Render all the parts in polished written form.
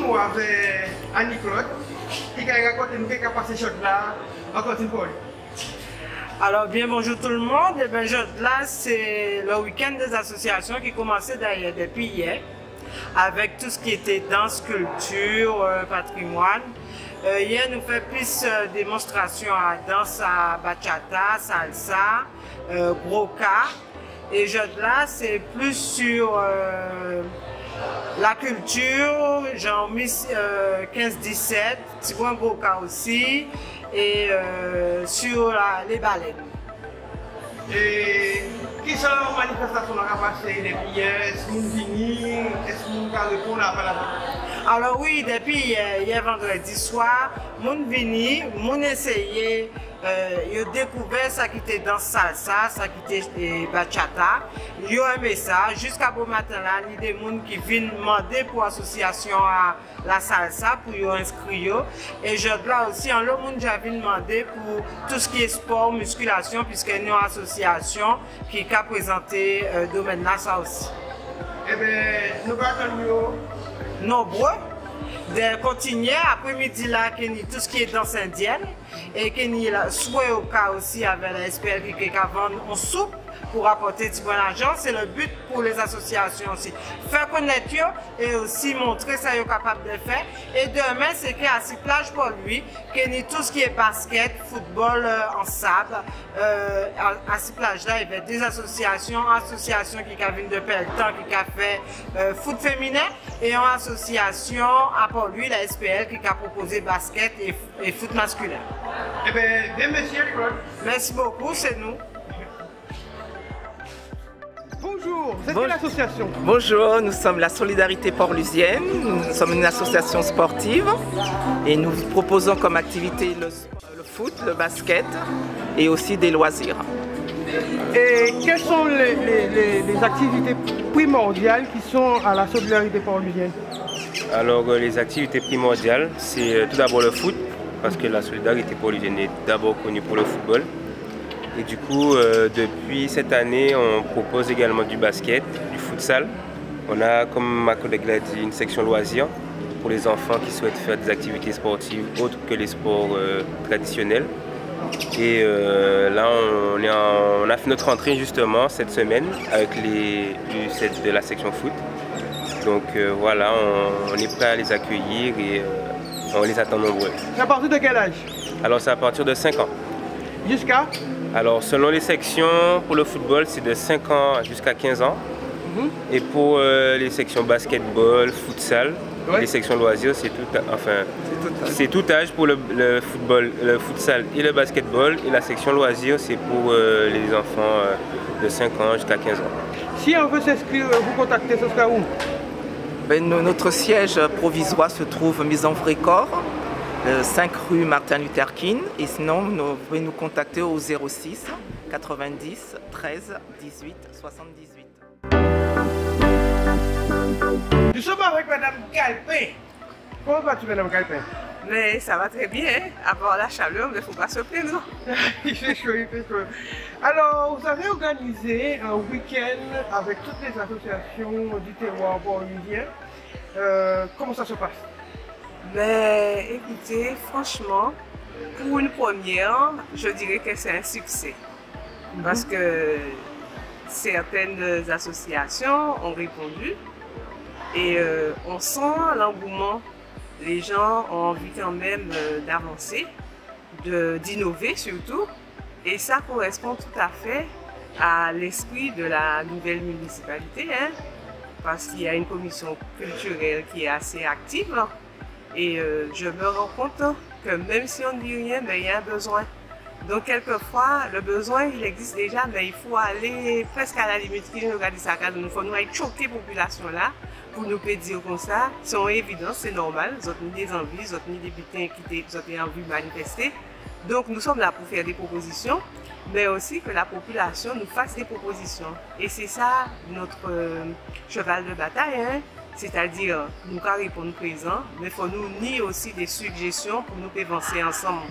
mot avec Annie-Claude qui a raconté nous qu'est-ce qui a passé ce là encore une fois. Alors bien bonjour tout le monde, et bien là c'est le week-end des associations qui commençait d'ailleurs depuis hier avec tout ce qui était danse, culture, patrimoine. Hier nous fait plus démonstration à danse à bachata, salsa, broca, et là c'est plus sur la culture, genre 15-17, Tigouan broca aussi, et sur les baleines. Et qui sont les manifestations qui ont passé depuis hier? Est-ce que vous venez? Est-ce que vous répondre à la Alors oui, depuis hier vendredi soir, moun vini, moun essayé, yo découvert ça qui était dans salsa, ça qui était bachata, yo aimé ça. Jusqu'à bon matin là, il y a des moun qui viennent demander pour association à la salsa pour yo inscrire. Et je là aussi, en l'autre moun j'ai venu demander pour tout ce qui est sport, musculation, puisque nous avons une association qui a présenté domaine là ça aussi. Eh bien, nous allons nombreux de continuer après-midi là tout ce qui est danse indienne et qui soit au cas aussi avec la SPL qui vend en soupe pour apporter du bon argent. C'est le but pour les associations aussi. Faire connaître et aussi montrer ça est capable de faire. Et demain, c'est qu'il y a six plages pour lui, qu'il y a tout ce qui est basket, football en sable. À ces plages-là, il y avait des associations qui viennent de Pelletan, qui a fait foot féminin, et une association à pour lui, la SPL, qui a proposé basket et foot masculin. Eh bien, monsieur Claude. Merci beaucoup, c'est nous. Bonjour, vous êtes quelle association? Bonjour, nous sommes la Solidarité Port-Lusienne, nous sommes une association sportive et nous proposons comme activité le foot, le basket et aussi des loisirs. Et quelles sont les activités primordiales qui sont à la Solidarité Port-Lusienne? Alors les activités primordiales, c'est tout d'abord le foot, parce que la Solidarité Port-Lusienne est d'abord connue pour le football. Et du coup, depuis cette année, on propose également du basket, du futsal. On a, comme ma collègue l'a dit, une section loisirs pour les enfants qui souhaitent faire des activités sportives autres que les sports traditionnels. Et là, on a fait notre entrée justement cette semaine avec les U7 de la section foot. Donc voilà, on est prêt à les accueillir et on les attend nombreux. C'est à partir de quel âge? Alors c'est à partir de 5 ans. Jusqu'à? Alors selon les sections, pour le football c'est de 5 ans jusqu'à 15 ans. Et pour les sections basketball, futsal, les sections loisirs, c'est tout âge pour le football, le futsal et le basketball. Et la section loisirs, c'est pour les enfants de 5 ans jusqu'à 15 ans. Si on veut s'inscrire, vous contactez, ce sera où? Notre siège provisoire se trouve mise en Vrécor, 5 rue Martin Luther King, et sinon vous pouvez nous contacter au 06 90 13 18 78. Nous sommes avec Madame Galpin. Comment vas-tu, Madame Galpin? Mais ça va très bien, à part la chaleur, mais il ne faut pas se plaindre. Il fait chaud, il fait chaud. Alors, vous avez organisé un week-end avec toutes les associations du terroir port-lusien. Comment ça se passe? Mais écoutez, franchement, pour une première, je dirais que c'est un succès. Parce que certaines associations ont répondu et on sent l'engouement. Les gens ont envie quand même d'avancer, d'innover surtout. Et ça correspond tout à fait à l'esprit de la nouvelle municipalité, hein, parce qu'il y a une commission culturelle qui est assez active. Et je me rends compte que même si on ne dit rien, mais il y a un besoin. Donc quelquefois, le besoin, il existe déjà, mais il faut aller presque à la limite. Il nous faut nous aller choquer la population là, pour nous dire comme ça. C'est évident, c'est normal. Nous avons des envies, nous avons des butins qui ont envie de manifester. Donc nous sommes là pour faire des propositions, mais aussi que la population nous fasse des propositions. Et c'est ça notre cheval de bataille, hein? C'est-à-dire nous répondre présent, mais il faut nous nier aussi des suggestions pour nous avancer ensemble.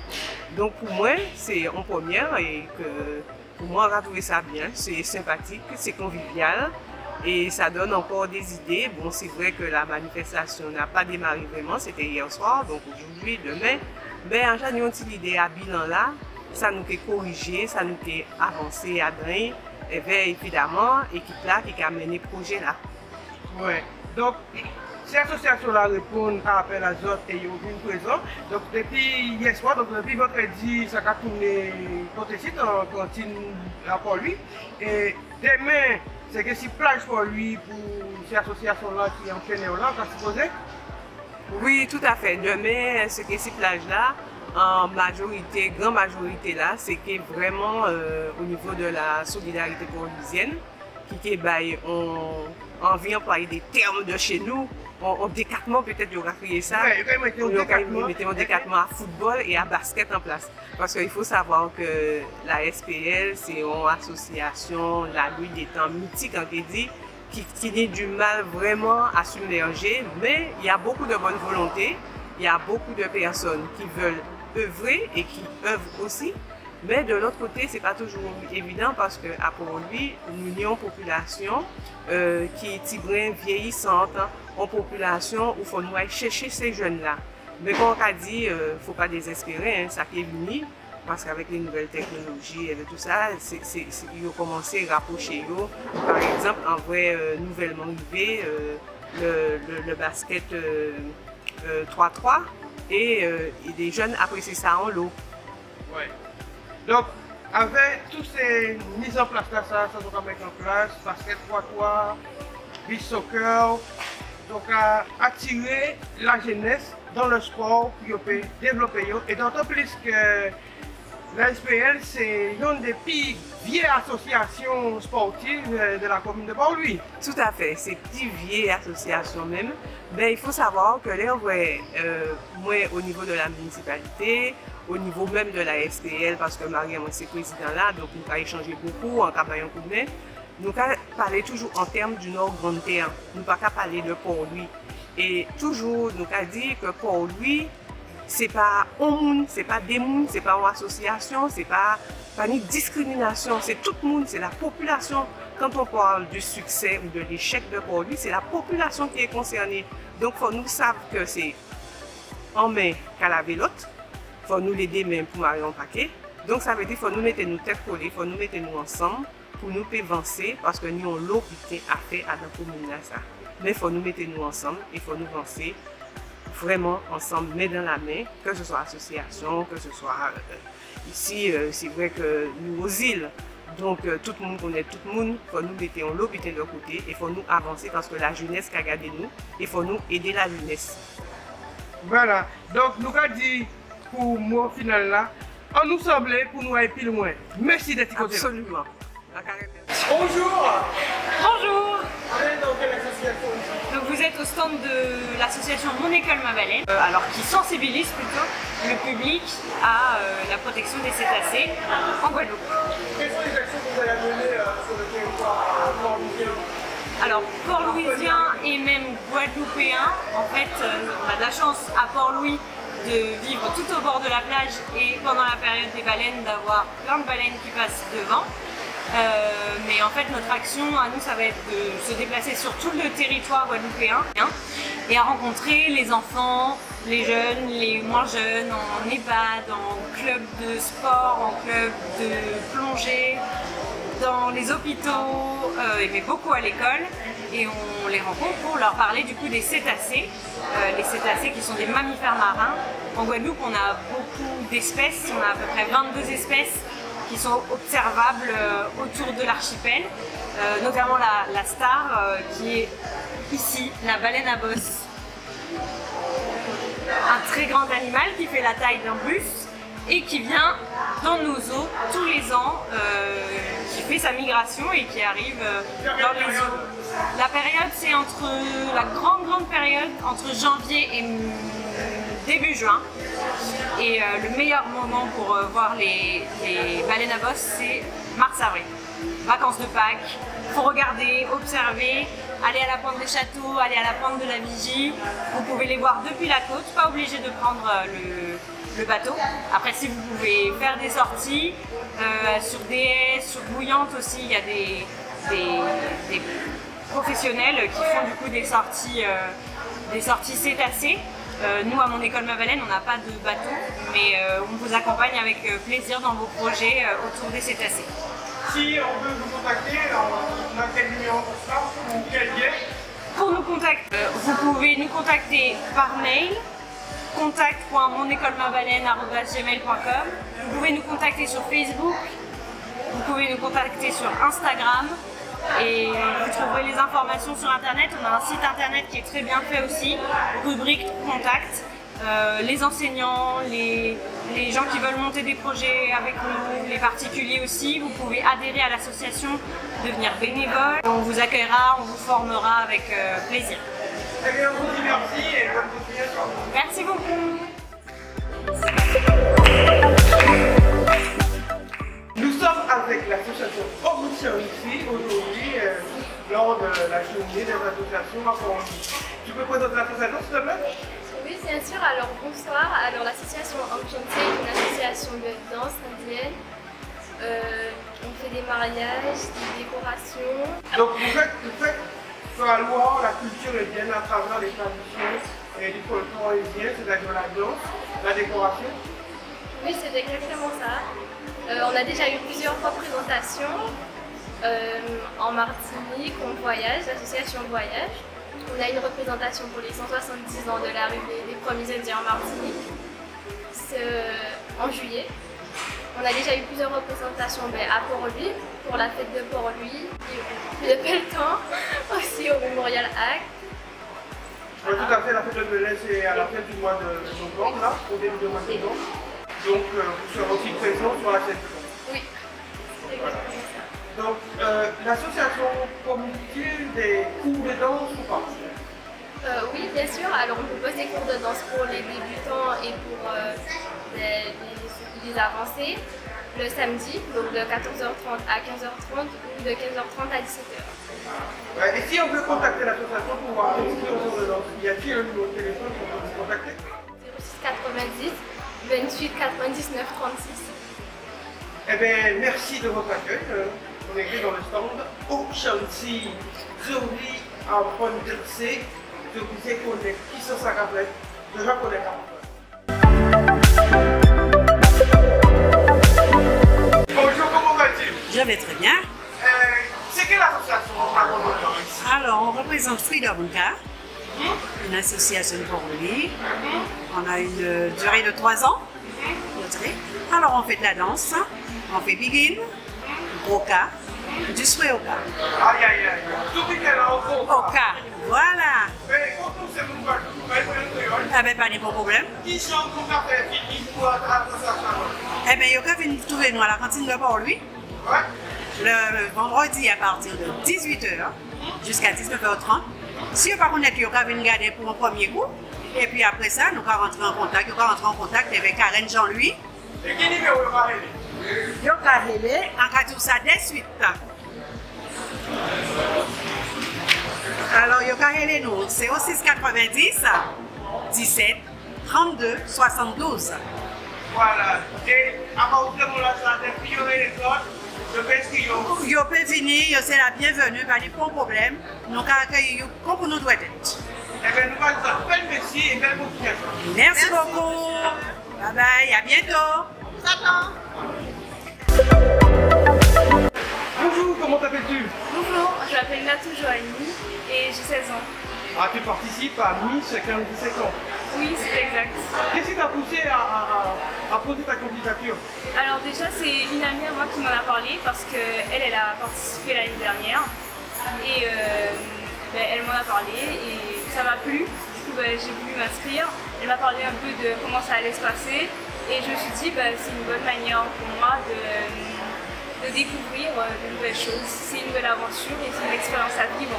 Donc pour moi, c'est en première et que pour moi, on va trouver ça bien, c'est sympathique, c'est convivial. Et ça donne encore des idées. Bon, c'est vrai que la manifestation n'a pas démarré vraiment, c'était hier soir, donc aujourd'hui, demain. Mais en général, on a une idée à bilan là, ça nous fait corriger, ça nous fait avancer à dingue. Et bien évidemment, l'équipe là qui a mené le projet là. Ouais. Donc, ces associations-là répondent à l'appel à Zot et ils ont une présent. Donc, depuis hier soir, donc depuis vendredi, ça a tourné contre site en cantine pour lui. Et demain, c'est que si plage pour lui, pour ces associations-là qui enchaînent là, on va supposer? Oui, tout à fait. Demain, ce que ces plages-là, en majorité, grande majorité là, c'est que vraiment au niveau de la solidarité port-louisienne, qui on envie d'employer des termes de chez nous, en décattement peut-être, on va créer ça. Ouais, mettons décattement à football et à basket en place. Parce qu'il faut savoir que la SPL, c'est une association, la nuit des temps mythique, on peut dire, qui a du mal vraiment à submerger, mais il y a beaucoup de bonne volonté, il y a beaucoup de personnes qui veulent œuvrer et qui œuvrent aussi. Mais de l'autre côté, ce n'est pas toujours évident parce que pour lui, nous avons une population qui est vieillissante, une population où il faut nous aller chercher ces jeunes-là. Mais comme on a dit, il ne faut pas désespérer, hein, ça qui est venu, parce qu'avec les nouvelles technologies et tout ça, ils ont commencé à rapprocher. Par exemple, en vrai, nouvellement arrivé, le basket 3-3 et des jeunes apprécient ça en lot. Ouais. Donc, avec toutes ces mises en place là, ça doit mettre en place, basket 3-3, beach soccer, donc à attirer la jeunesse dans le sport pour développer. Et d'autant plus que la SPL, c'est une des plus vieilles associations sportives de la commune de Port-Louis. Tout à fait, c'est une plus vieille association même. Mais il faut savoir que là, moi, au niveau de la municipalité, au niveau même de la SPL, parce que Mariam est président là, donc nous avons échangé beaucoup en travaillant coup de main. Nous avons parlé toujours en termes du Nord Grande Terre. Nous n'avons pas parler de Port-Louis. Et toujours, nous avons dit que Port-Louis, c'est pas un monde, c'est pas des mondes, c'est pas une association, c'est pas une discrimination, c'est tout le monde, c'est la population. Quand on parle du succès ou de l'échec de Port-Louis, c'est la population qui est concernée. Donc, il faut nous savoir que c'est en main qu'à laver l'autre. Il faut nous l'aider même pour marier un paquet. Donc, ça veut dire qu'il faut nous mettre nos têtes collées, il faut nous mettre nous ensemble pour nous avancer parce que nous avons l'opportunité à faire à notre commune. Mais il faut nous mettre nous ensemble, il faut nous avancer vraiment ensemble, main dans la main, que ce soit association, que ce soit ici, c'est vrai que nous aux îles, donc tout le monde connaît tout le monde, il faut nous mettre en l'hôpital de côté, il faut nous avancer parce que la jeunesse qui a gardé nous, il faut nous aider la jeunesse. Voilà, donc nous avons dit pour moi final là, on nous semblait pour nous aller plus loin. Merci d'être côté. Absolument. Bonjour. Bonjour. On est dans quelle association? Donc vous êtes au stand de l'association Mon École Ma Baleine, alors qui sensibilise plutôt le public à la protection des cétacés en Guadeloupe. Quelles sont les actions que vous allez mener sur le territoire port-louisien? Alors Port-Louisien et même Guadeloupéen, en fait on a de la chance à Port-Louis de vivre tout au bord de la plage et pendant la période des baleines d'avoir plein de baleines qui passent devant. Mais en fait notre action à nous ça va être de se déplacer sur tout le territoire guadeloupéen et à rencontrer les enfants, les jeunes, les moins jeunes en EHPAD, en club de sport, en club de plongée, dans les hôpitaux, mais beaucoup à l'école et on les rencontre pour leur parler du coup des cétacés, les cétacés qui sont des mammifères marins. En Guadeloupe on a beaucoup d'espèces, on a à peu près 22 espèces qui sont observables autour de l'archipel, notamment la star qui est ici, la baleine à bosse. Un très grand animal qui fait la taille d'un buste et qui vient dans nos eaux tous les ans, qui fait sa migration et qui arrive dans les eaux. La période c'est entre la grande période entre janvier et début juin. Et le meilleur moment pour voir les baleines à bosse, c'est mars-avril. Vacances de Pâques, il faut regarder, observer, aller à la pointe des châteaux, aller à la pointe de la Vigie. Vous pouvez les voir depuis la côte, pas obligé de prendre le bateau. Après, si vous pouvez faire des sorties, sur des haies, sur Bouillante aussi, il y a des professionnels qui font du coup des sorties cétacées. Nous, à mon école Ma-Baleine, on n'a pas de bateau, mais on vous accompagne avec plaisir dans vos projets autour des cétacés. Si on veut vous contacter, on a quel numéro pour ça ou quel lien? Pour nous contacter, vous pouvez nous contacter par mail, contact.monécolemabaleine@gmail.com. Vous pouvez nous contacter sur Facebook, vous pouvez nous contacter sur Instagram et vous trouverez les informations sur internet. On a un site internet qui est très bien fait aussi, rubrique contact. Les enseignants, les gens qui veulent monter des projets avec nous, les particuliers aussi, vous pouvez adhérer à l'association, devenir bénévole. On vous accueillera, on vous formera avec plaisir. Eh bien, on vous dit merci et bonne continuation. Merci beaucoup. Nous sommes avec l'association Omission ici aujourd'hui lors de la journée des associations à Port-Louis. Tu peux présenter l'association s'il te plaît? Oui, bien sûr. Alors, bonsoir. Alors, l'association Ambiente est une association de danse indienne. On fait des mariages, des décorations. Donc, vous faites valoir la culture indienne à travers les traditions et du folklore indien, c'est-à-dire la danse, la décoration? Oui, c'est exactement ça. On a déjà eu plusieurs représentations en Martinique, on voyage, l'association Voyage. On a une représentation pour les 170 ans de l'arrivée des premiers Indiens en Martinique en juillet. On a déjà eu plusieurs représentations à Port-Louis, pour la fête de Port-Louis, le Pelletan, aussi au Memorial Act. Oui, tout à fait, la fête de Belém, c'est à la fin du mois de novembre, là, au début du mois de novembre. Donc, vous serez aussi présent sur la scène. Oui, c'est exactement ça. Donc, l'association propose-t-il des cours de danse ou pas? Oui, bien sûr. Alors, on propose des cours de danse pour les débutants et pour les avancés le samedi, donc de 14h30 à 15h30 ou de 15h30 à 17h. Et si on veut contacter l'association pour avoir des cours de danse, y a-t-il un numéro de téléphone pour vous contacter? 06 90 28 99 36. Eh bien, merci de votre accueil. On est dans le stand Ochanti, Zori, en Pondercé. Je vous ai connu qui sont sa cablette. Je reconnais pas. Bonjour, comment vas-tu? Je vais très bien. C'est quelle association ici? Alors, on représente Freedom Car, une association pour lui. On a une durée de 3 ans. Alors, on fait de la danse, on fait Begin, Oka, du Sway Oka. Aïe, aïe, aïe. Tout est là au fond. Oka, voilà. Mais quand on s'est monté, Ah ben, pas de problème. qui sont pour faire fini pour l'association? Eh bien, il y a qu'à venir trouver nous à la cantine de Port-Louis. Ouais. Le vendredi à partir de 18h jusqu'à 19h30. Si vous ne connaissez pas, vous pouvez venir garder pour un premier coup. Et puis après ça, nous allons rentrer en contact. Vous allez rentrer en contact avec Karen Jean-Louis. Et quel numéro vous avez? Vous allez en cas tout ça de suite. Alors, vous allez nous, c'est au 690 17 32 72. Voilà. Et à partir de la santé, puis il y aurait les autres. Je pense qu'ils ont. Vous pouvez venir, c'est la bienvenue, pas de problème. Nous allons accueillir comme nous devons être. Eh bien, nous allons faire belle merci et belle continuation. Merci beaucoup. Bye bye, à bientôt. Bonjour, comment t'appelles-tu? Bonjour, je m'appelle Natou Joanie et j'ai 16 ans. Ah, tu participes à Miss 15-17 ans. Oui, c'est exact. Qu'est-ce qui t'a poussé à poser ta candidature? Alors déjà, c'est une amie à moi qui m'en a parlé parce qu'elle a participé l'année dernière et elle m'en a parlé et ça m'a plu. Du coup, j'ai voulu m'inscrire. Elle m'a parlé un peu de comment ça allait se passer et je me suis dit c'est une bonne manière pour moi de découvrir de nouvelles choses. C'est une nouvelle aventure et c'est une expérience à vivre.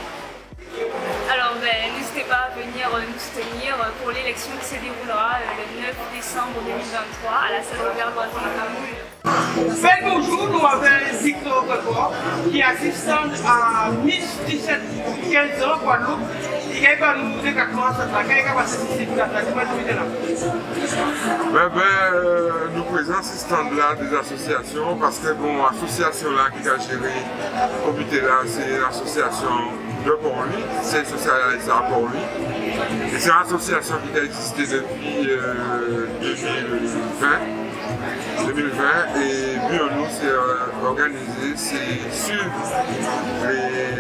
Alors n'hésitez pas à venir nous soutenir pour l'élection qui se déroulera le 9 décembre 2023 à la salle Robert Boisson. Bonjour, nous avons Victor Grégoire qui est assistant à Miss 17-15 ans Guadeloupe. Il va nous dire comment ça se passe. Quel est le passé de la nous présentons ce stand-là des associations parce que bon, l'association là qui a géré le comité là, c'est l'association de Port-Louis, c'est socialisé à Port-Louis. Et c'est une association qui a existé depuis 2020 et but en nous c'est organiser, c'est suivre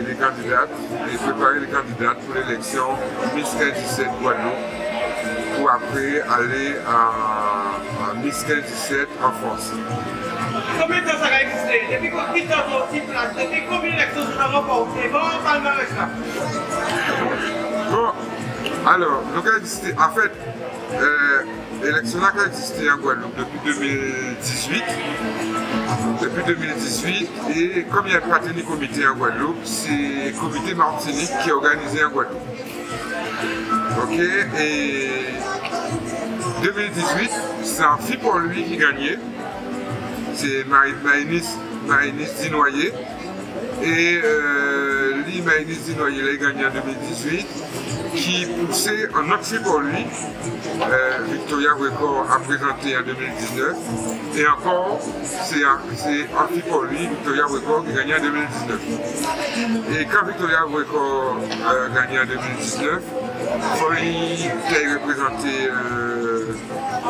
les candidats et préparer les candidats pour l'élection Miss 15-17 Guadeloupe pour après aller à Miss 15-17 en France. Combien de temps ça a existé? Depuis combien de temps vous avez place? Depuis combien d'élections vous avez remporté? Bon, on parle de ça. Bon, alors, nous avons existé, en fait, l'élection a existé en Guadeloupe depuis 2018. Depuis 2018, et comme il y a pas de comité en Guadeloupe, c'est le comité Martinique qui est organisé en Guadeloupe. Ok, et 2018, c'est un fille pour lui qui gagnait. C'est Maïnis Dinoyer. Et Maïnis Dinoyer l'a gagné en 2018, qui poussait un autre fille pour lui. Victoria Record a présenté en 2019. Et encore, c'est un fille pour lui, Victoria Record, qui a gagné en 2019. Et quand Victoria Record a gagné en 2019, il a représenté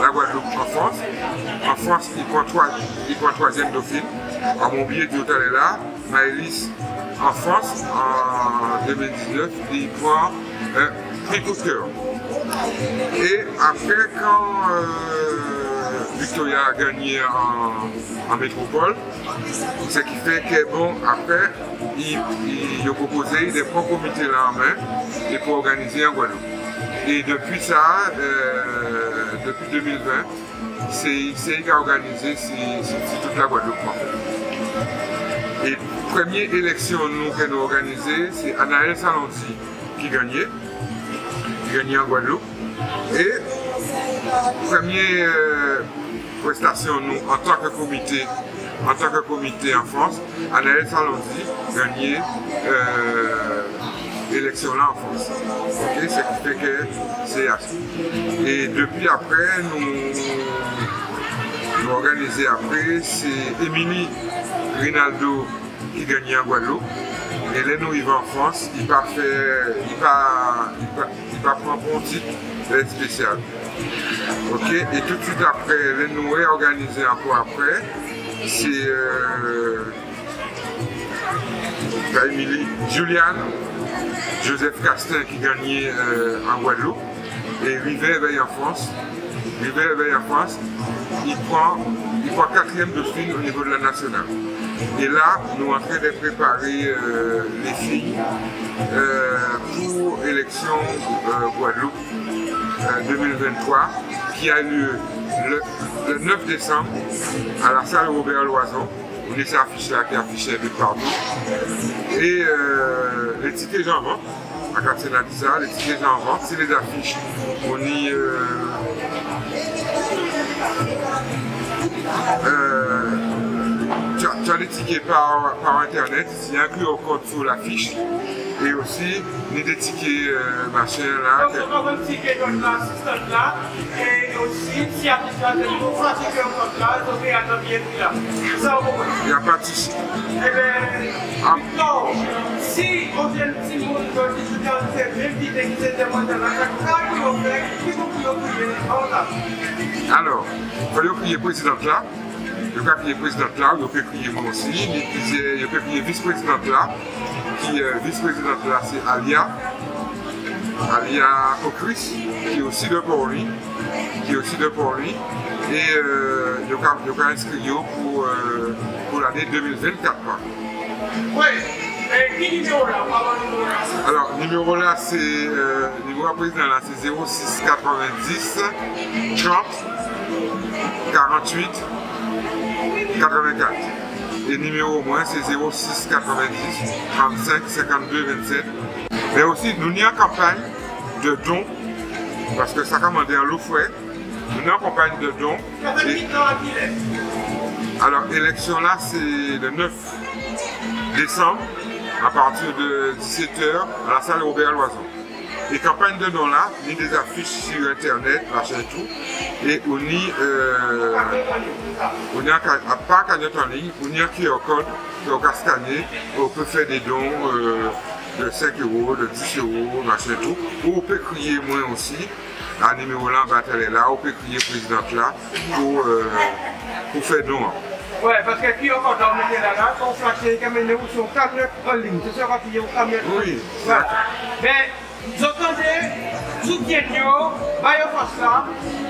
la Guadeloupe en France. En France, il prend troisième dauphine. À mon billet de l'hôtel est là. Maëlys en France, en 2019, il prend prix coup de cœur. Et après, quand Victoria a gagné en métropole, ce qui fait que bon, après, il a proposé de prendre le comité là en main et pour organiser en Guadeloupe. Et depuis ça, depuis 2020, c'est organisé sur toute la Guadeloupe. Et première élection que nous organisée, c'est Anaël Salonzi qui gagnait en Guadeloupe. Et première prestation nous en tant que comité en France, Anaël Salonzi gagnait l'élection là en France. Okay? Ce qui fait que c'est assez. Et depuis après, nous organisons après, c'est Émilie Rinaldo qui gagnait en Guadeloupe. Et là, nous, il va en France, il va prendre un bon titre spécial. Ok, et tout de suite après, là, nous réorganisons encore après. C'est Juliane, Joseph Castin qui gagnait en Guadeloupe. Et Rivet veille en France. Il prend quatrième dauphine au niveau de la nationale. Et là, nous sommes en train de préparer les filles pour l'élection Guadeloupe 2023 qui a lieu le 9 décembre à la salle Robert Loison. On est affiché là qui est affiché de partout. Et les tickets en vente, à Katsina-Disa, les tickets en vente, c'est les affiches. On y tu as les tickets par internet, il y a un QR code sur l'affiche et aussi des tickets machin là. Donc on a un ticket dans la système là et aussi si à vous pratiquez un code là, donc il y a un billet là. Ça il n'y a pas de souci. Eh bien, Victor, si on vient de si vous même qui était dans la alors, il faut crier présidente là. Il peut crier présidente là, il peut crier moi aussi, il peut crier vice-présidente là, qui vice-présidente là c'est Alia Ocris, qui est aussi de Port-Louis, et il peut inscrire pour l'année 2024. Oui, et qui numéro là? Alors, numéro là, c'est numéro à président là, c'est 06 90 30 48 84. Et numéro au moins, c'est 06 90 35 52 27. Mais aussi, nous avons une campagne de dons, parce que ça commande un lot fouet. Nous avons une campagne de dons. Alors, l'élection là, c'est le 9 décembre, à partir de 17h, à la salle Robert Loison. Et campagne de dons là, il y a des affiches sur internet, machin et tout. Et on y a pas cagnotte en ligne, on y a un QR code, on peut scanner, on peut faire des dons de 5 €, de 10 €, machin tout. Ou on peut crier moi aussi. Un numéro là, Batel est là, on peut crier présidente là pour faire don. Ouais, parce que qui encore dans le là, on flash les caméras sur camion en ligne. C'est ça qu'il y a au camion. Oui. Voilà. Mais vous entendez, soutien yo, baillez face là,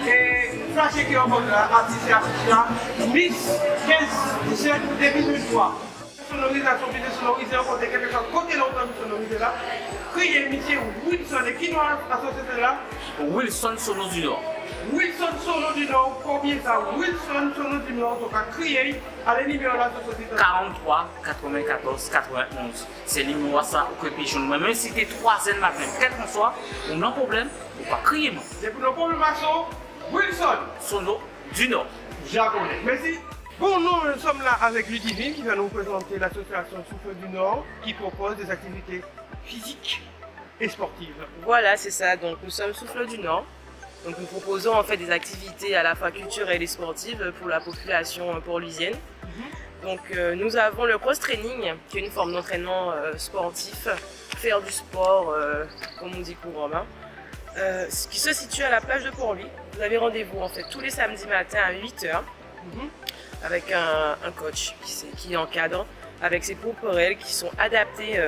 et flashez qui est encore là, artiste là, Miss 15, 17, 2003. Sonorisation, puis de sonoriser, on compte quelque chose, côté longtemps de sonoriser là. Criez monsieur Wilson, et qui nous a associé là? Wilson Sono du Nord. Wilson Sono du Nord, combien ça? Wilson Sono du Nord, on va crier à la numéro là de société. 43 94 91. C'est le numéro ça que pigeon. Même si t'es 3h matin, quel qu'on soit, on n'a pas problème, on va crier moi. Et pour nos problèmes, Wilson Sono du Nord. Japonais. Merci. Bon, nous sommes là avec Ludivine qui va nous présenter l'association Souffle du Nord qui propose des activités physiques et sportives. Voilà, c'est ça. Donc nous sommes Souffle du Nord. Donc nous proposons en fait des activités à la fois culturelles et sportives pour la population port-louisienne. Donc nous avons le cross-training qui est une forme d'entraînement sportif, faire du sport comme on dit couramment, qui se situe à la plage de Port-Louis. Vous avez rendez-vous en fait tous les samedis matins à 8 h avec un coach qui encadre avec ses propres règles qui sont adaptées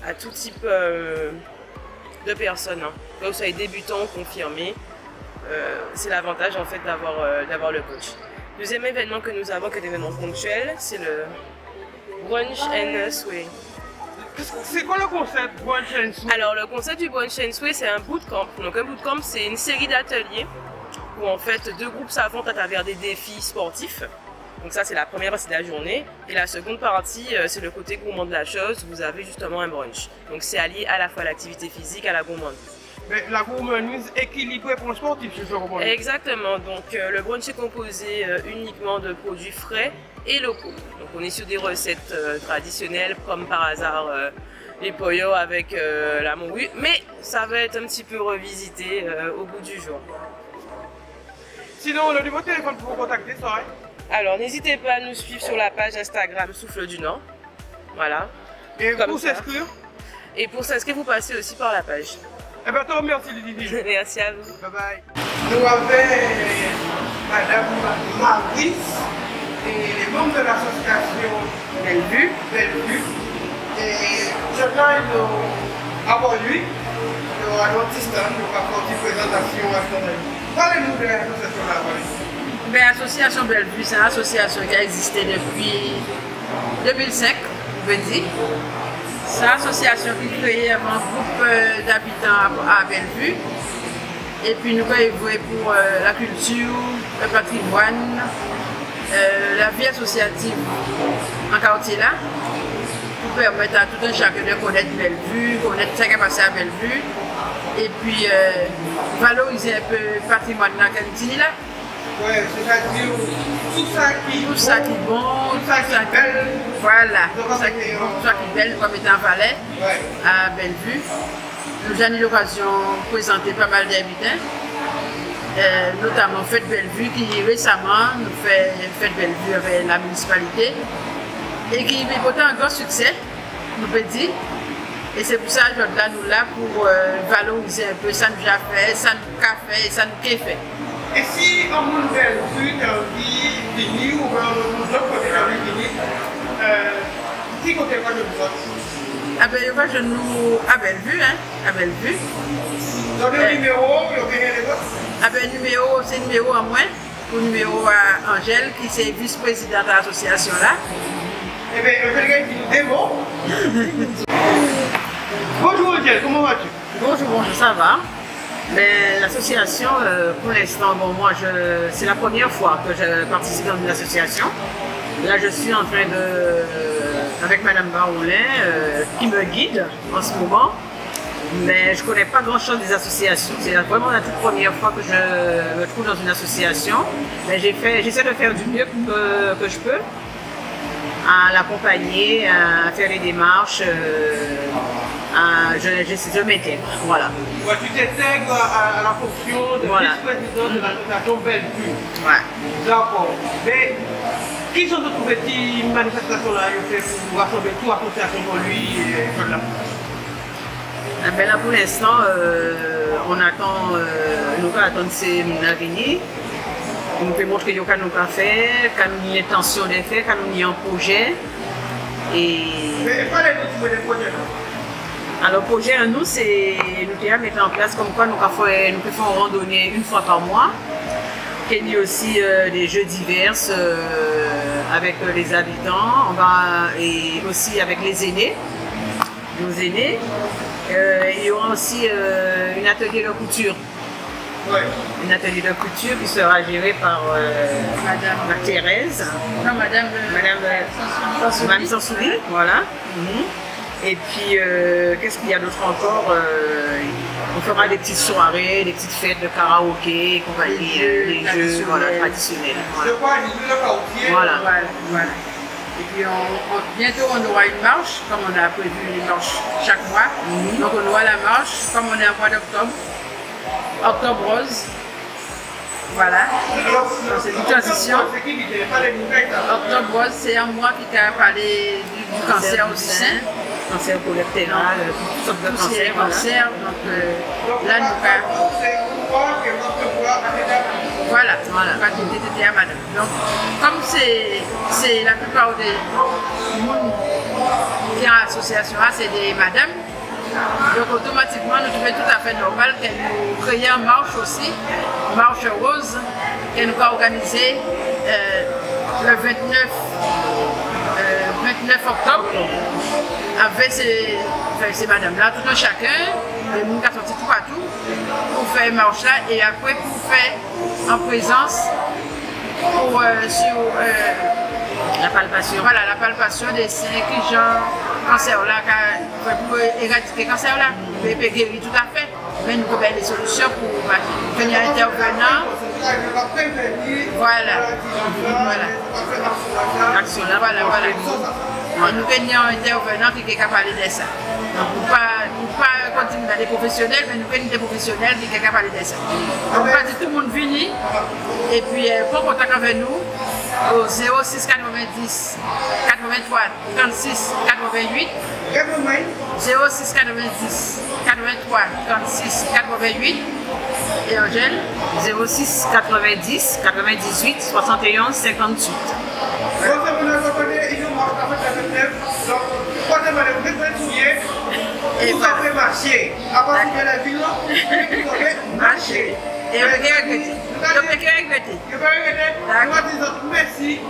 à tout type de personnes. Que vous soyez débutant ou confirmé, c'est l'avantage en fait d'avoir le coach. Deuxième événement que nous avons, qui est un événement ponctuel, c'est le Brunch and Sway. C'est quoi le concept Brunch and Sway? Alors le concept du Brunch and Sway, c'est un bootcamp. Donc un bootcamp, c'est une série d'ateliers où en fait deux groupes s'affrontent à travers des défis sportifs. Donc ça c'est la première partie de la journée. Et la seconde partie, c'est le côté gourmand de la chose. Vous avez justement un brunch. Donc c'est allié à la fois à l'activité physique, à la gourmandise. Mais la gourmandise équilibrée pour le sportif, je comprends. Exactement. Donc le brunch est composé uniquement de produits frais et locaux. Donc on est sur des recettes traditionnelles comme par hasard les poyos avec la morue. Mais ça va être un petit peu revisité au bout du jour. Sinon, le numéro de téléphone pour vous contacter, ça va? Alors, n'hésitez pas à nous suivre sur la page Instagram Souffle du Nord. Voilà. Et pour s'inscrire? Et pour s'inscrire, vous passez aussi par la page. Eh bien, toi, merci Ludivine. Merci à vous. Bye bye. Nous avons Madame Maurice et les membres de l'association Bellevue. Et je viens avoir lui, le artiste, nous va faire une présentation à son avis. Parlez-nous de l'association là. L'association Bellevue, c'est une association qui a existé depuis 2005, on peut dire. C'est une association qui est créée avant un groupe d'habitants à Bellevue. Et puis nous avons évolué pour la culture, le patrimoine, la vie associative en quartier là, pour permettre à tout un chacun de connaître Bellevue, connaître ce qui est passé à Bellevue. Et puis valoriser un peu le patrimoine dans lequel il est là. Ouais, c'est-à-dire tout ça qui est bon, tout ça qui est belle. Voilà, tout ça qui est bon, tout ça qui est belle, comme étant Valais, à Bellevue. Nous avons eu l'occasion de présenter pas mal d'habitants, notamment Fête Bellevue qui récemment nous fait Fête Bellevue avec la municipalité et qui a porté un grand succès, nous peut dire. Et c'est pour ça que nous là pour valoriser un peu ça nous a fait, ça nous a fait, ça nous a fait. Et si on nous Bellevue, tu as envie de venir ou l'autre côté de la vie, qui côté quoi de vous autres? Ah ben, il y a nous à Bellevue, hein, à Bellevue. Dans le numéro, il y a gagné les autres? Ah ben, numéro, c'est numéro en moins, pour numéro à Angèle, qui est vice-présidente de l'association là. Eh bien, le quelqu'un qui nous démontre. Bonjour Angèle, comment vas-tu? Bonjour, ça va. L'association, pour l'instant, bon, moi, c'est la première fois que je participe dans une association. Là, je suis en train avec Madame Baroulin, qui me guide en ce moment. Mais je ne connais pas grand-chose des associations. C'est vraiment la toute première fois que je me trouve dans une association. Mais j'essaie de faire du mieux que je peux, à l'accompagner, à faire les démarches. Je m'intègre, voilà. Ouais, tu t'intègres à la fonction de vice-président de l'association Bellevue. Ouais. D'accord. Mais Qui sont d'autres petites manifestations là pour rassembler toute l'association pour lui et là? Ben là pour l'instant, on attend, nous attendons ces venir. Nous pouvons montrer ce que nous avons fait, quand nous avons l'intention de faire, quand nous avons un projet. Mais parlez-nous des projets là. Alors, le projet à nous, c'est nous avons mis en place comme quoi nous pouvons faire une randonnée une fois par mois. Il y a aussi des jeux divers avec les habitants et aussi avec les aînés, nos aînés. Il y aura aussi un atelier de couture. Ouais. Un atelier de couture qui sera géré par Madame Thérèse. Non, Madame Sansouli, voilà. Et puis, qu'est-ce qu'il y a d'autre encore? On fera des petites soirées, des petites fêtes de karaoké, compagnie, des jeux traditionnels. Voilà. Et puis bientôt on aura une marche, comme on a prévu une marche chaque mois. Donc on aura la marche, comme on est en mois d'octobre, octobre rose. Voilà, c'est une transition. Octobre rose, c'est un mois qui a parlé du cancer au sein. Cancer colorectal, toutes sortes de cancers. Donc là, nous voilà, madame. Donc, comme c'est la plupart des monde qui ont l'association, c'est des madames, donc automatiquement, nous trouvons tout à fait normal qu'elle nous crée une marche aussi, marche rose, qu'elle nous a organisée le 29 octobre avec ces madames-là, tout un chacun, les gens qui sont sortis tout partout pour faire une marche là et après pour faire en présence sur la palpation. Voilà, la palpation des seins qui genre cancer là, pour éradiquer le cancer là, pour guérir tout à fait. Mais nous avons des solutions pour venir intervenant. Voilà. L'action là, voilà. Et nous venons intervenant qui est capable de ça. Donc, pour ne pas continuer dans les professionnels, mais nous venons des professionnels qui sont capables de ça. Donc, pas tout le monde venir. Et puis, pour contact avec nous, au 06 90 83 36 88. 06 90 83 36 88. Et Angèle 06 90 98 71 58. Et vous avez marché. À partir de la ville, vous avez marché. Et vous avez regretté. Merci.